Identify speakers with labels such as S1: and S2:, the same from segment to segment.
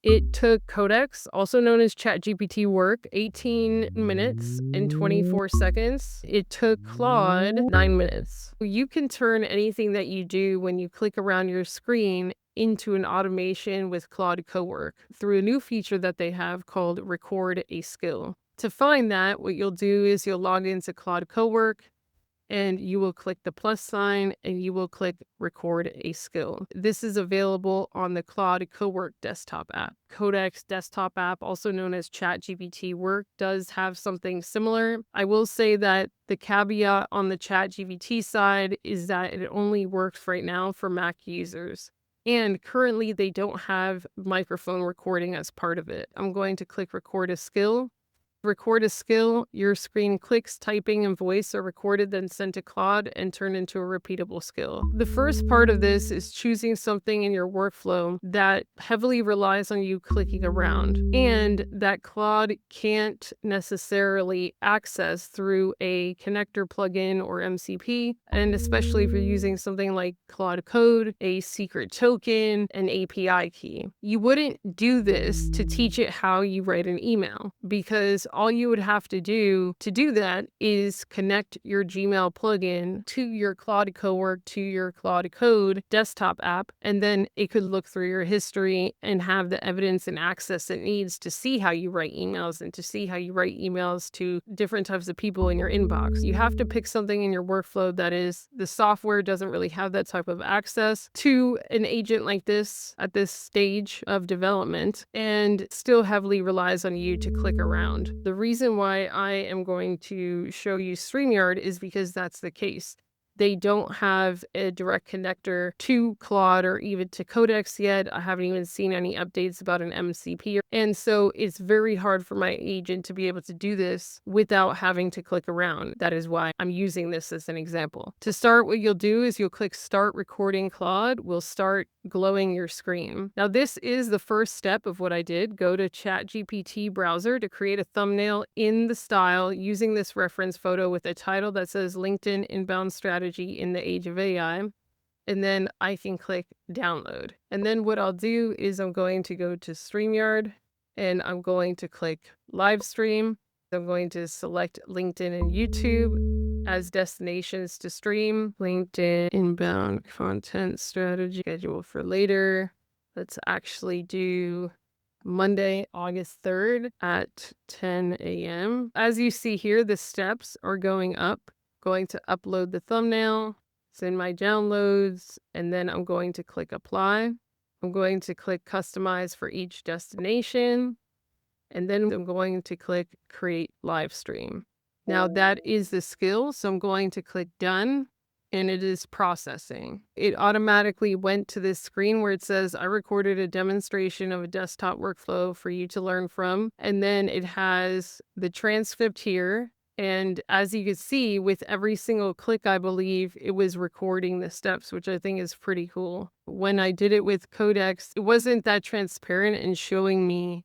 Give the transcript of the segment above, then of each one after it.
S1: It took Codex, also known as ChatGPT work, 18 minutes and 24 seconds. It took Claude 9 minutes. You can turn anything that you do when you click around your screen into an automation with Claude Cowork through a new feature that they have called Record a Skill. To find that, what you'll do is you'll log into Claude Cowork, and you will click the plus sign and you will click record a skill. This is available on the Claude Cowork desktop app. Codex desktop app, also known as ChatGPT Work, does have something similar. I will say that the caveat on the ChatGPT side is that it only works right now for Mac users. And currently they don't have microphone recording as part of it. I'm going to click record a skill. Record a skill, your screen clicks, typing, and voice are recorded, then sent to Claude and turned into a repeatable skill. The first part of this is choosing something in your workflow that heavily relies on you clicking around and that Claude can't necessarily access through a connector plugin or MCP, and especially if you're using something like Claude Code, a secret token, an API key. You wouldn't do this to teach it how you write an email, because all you would have to do that is connect your Gmail plugin to your Claude Cowork, to your Claude Code desktop app, and then it could look through your history and have the evidence and access it needs to see how you write emails and to see how you write emails to different types of people in your inbox. You have to pick something in your workflow that is, the software doesn't really have that type of access to an agent like this at this stage of development and still heavily relies on you to click around. The reason why I am going to show you StreamYard is because that's the case. They don't have a direct connector to Claude or even to Codex yet. I haven't even seen any updates about an MCP. And so it's very hard for my agent to be able to do this without having to click around. That is why I'm using this as an example. To start, what you'll do is you'll click Start Recording Claude. Will start glowing your screen. Now, this is the first step of what I did. Go to ChatGPT browser to create a thumbnail in the style using this reference photo with a title that says LinkedIn Inbound Strategy in the Age of AI. And then I can click download. And then what I'll do is I'm going to go to StreamYard and I'm going to click live stream. I'm going to select LinkedIn and YouTube as destinations to stream. LinkedIn Inbound Content Strategy, schedule for later. Let's actually do Monday, August 3rd at 10 a.m. As you see here, the steps are going up. Going to upload the thumbnail. It's in my downloads, and then I'm going to click apply. I'm going to click customize for each destination, and then I'm going to click create live stream. Now that is the skill, so I'm going to click done, and it is processing. It automatically went to this screen where it says I recorded a demonstration of a desktop workflow for you to learn from, and then it has the transcript here. And as you can see, with every single click, I believe it was recording the steps, which I think is pretty cool. When I did it with Codex, it wasn't that transparent and showing me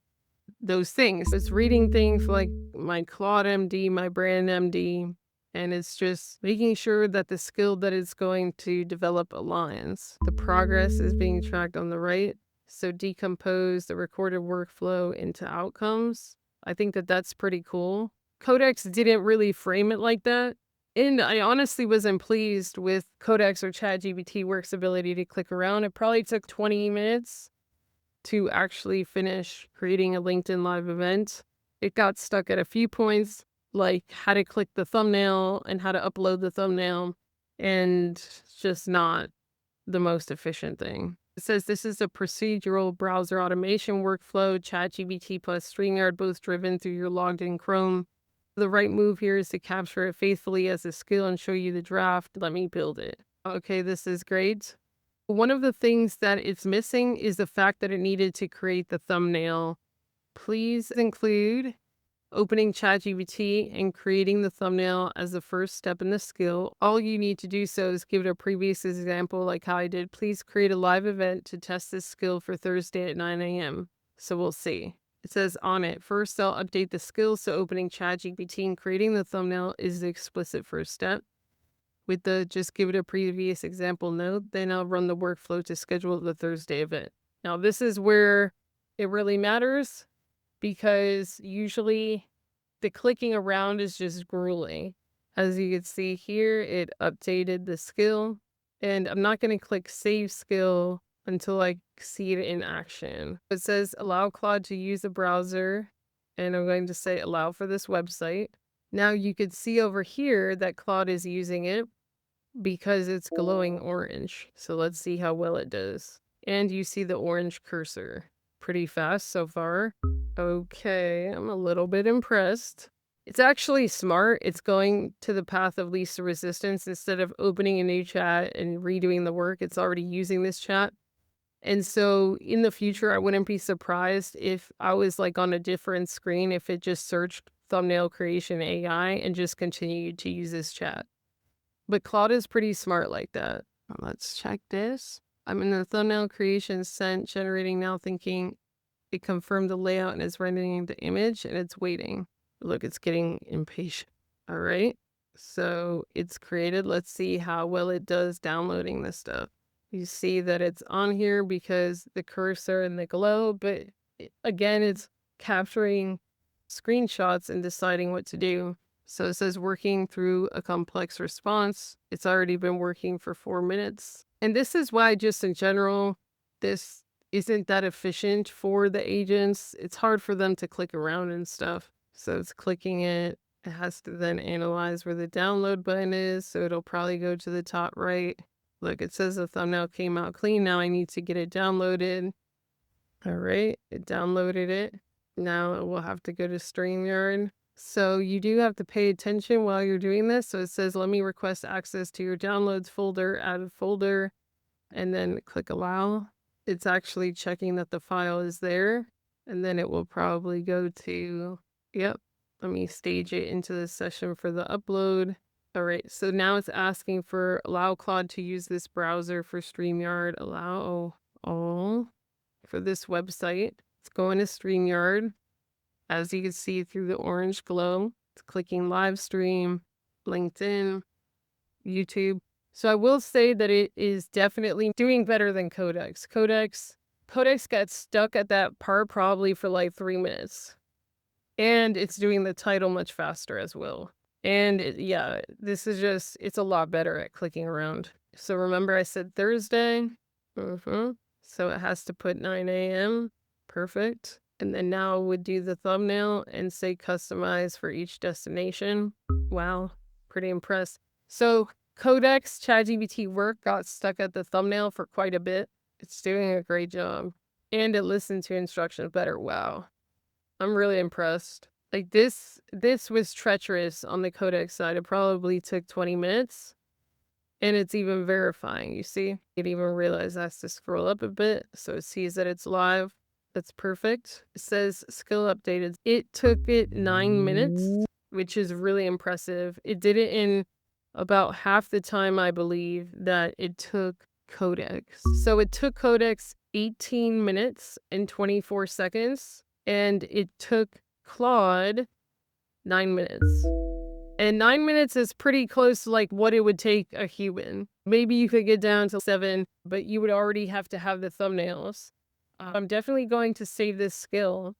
S1: those things. It's reading things like my Claude MD, my brand MD, and it's just making sure that the skill that it's going to develop aligns. The progress is being tracked on the right. So decompose the recorded workflow into outcomes. I think that that's pretty cool. Codex didn't really frame it like that. And I honestly wasn't pleased with Codex or ChatGPT Work's ability to click around. It probably took 20 minutes to actually finish creating a LinkedIn Live event. It got stuck at a few points, like how to click the thumbnail and how to upload the thumbnail, and it's just not the most efficient thing. It says this is a procedural browser automation workflow, ChatGPT plus StreamYard, both driven through your logged in Chrome. The right move here is to capture it faithfully as a skill and show you the draft. Let me build it. Okay, this is great. One of the things that it's missing is the fact that it needed to create the thumbnail. Please include opening ChatGPT and creating the thumbnail as the first step in the skill. All you need to do so is give it a previous example like how I did. Please create a live event to test this skill for Thursday at 9 a.m. So we'll see. It says on it, first I'll update the skills, so opening ChatGPT and creating the thumbnail is the explicit first step. With the just give it a previous example note, then I'll run the workflow to schedule the Thursday event. Now this is where it really matters because usually the clicking around is just grueling. As you can see here, it updated the skill, and I'm not going to click save skill until I see it in action. It says allow Claude to use the browser, and I'm going to say allow for this website. Now you could see over here that Claude is using it because it's glowing orange. So let's see how well it does. And you see the orange cursor. Pretty fast so far. Okay, I'm a little bit impressed. It's actually smart. It's going to the path of least resistance. Instead of opening a new chat and redoing the work, it's already using this chat. And so in the future, I wouldn't be surprised if I was like on a different screen, if it just searched thumbnail creation AI and just continued to use this chat. But Claude is pretty smart like that. Let's check this. I'm in the thumbnail creation sent, generating now, thinking it confirmed the layout and is rendering the image, and it's waiting. Look, it's getting impatient. All right. So it's created. Let's see how well it does downloading this stuff. You see that it's on here because the cursor and the glow, but again, it's capturing screenshots and deciding what to do. So it says working through a complex response. It's already been working for 4 minutes. And this is why just in general, this isn't that efficient for the agents. It's hard for them to click around and stuff. So it's clicking it. It has to then analyze where the download button is. So it'll probably go to the top right. Look, it says the thumbnail came out clean. Now I need to get it downloaded. All right, it downloaded it. Now we'll have to go to StreamYard. So you do have to pay attention while you're doing this. So it says, let me request access to your downloads folder, add a folder, and then click allow. It's actually checking that the file is there. And then it will probably go to, yep, let me stage it into the session for the upload. All right, so now it's asking for allow Claude to use this browser for StreamYard, allow all for this website. It's going to StreamYard. As you can see through the orange glow, it's clicking live stream, LinkedIn, YouTube. So I will say that it is definitely doing better than Codex. Codex got stuck at that part probably for like 3 minutes. And it's doing the title much faster as well. And yeah, this is just, it's a lot better at clicking around. So remember I said Thursday? So it has to put 9 a.m. Perfect. And then now it would do the thumbnail and say customize for each destination. Wow, pretty impressed. So Codex ChatGPT work got stuck at the thumbnail for quite a bit. It's doing a great job. And it listened to instructions better. Wow. I'm really impressed. Like this was treacherous on the Codex side. It probably took 20 minutes. And it's even verifying, you see? It even realized I have to scroll up a bit so it sees that it's live. That's perfect. It says skill updated. It took it 9 minutes, which is really impressive. It did it in about half the time, I believe, that it took Codex. So it took Codex 18 minutes and 24 seconds, and it took Claude 9 minutes. And 9 minutes is pretty close to like what it would take a human. Maybe you could get down to 7, but you would already have to have the thumbnails. I'm definitely going to save this skill.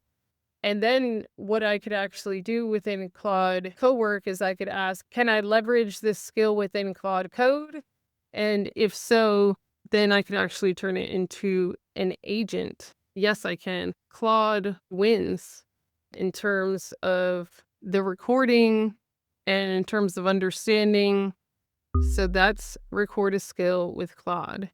S1: And then what I could actually do within Claude Cowork is I could ask, can I leverage this skill within Claude Code? And if so, then I could actually turn it into an agent. Yes, I can. Claude wins in terms of the recording and in terms of understanding. So that's record a skill with Claude.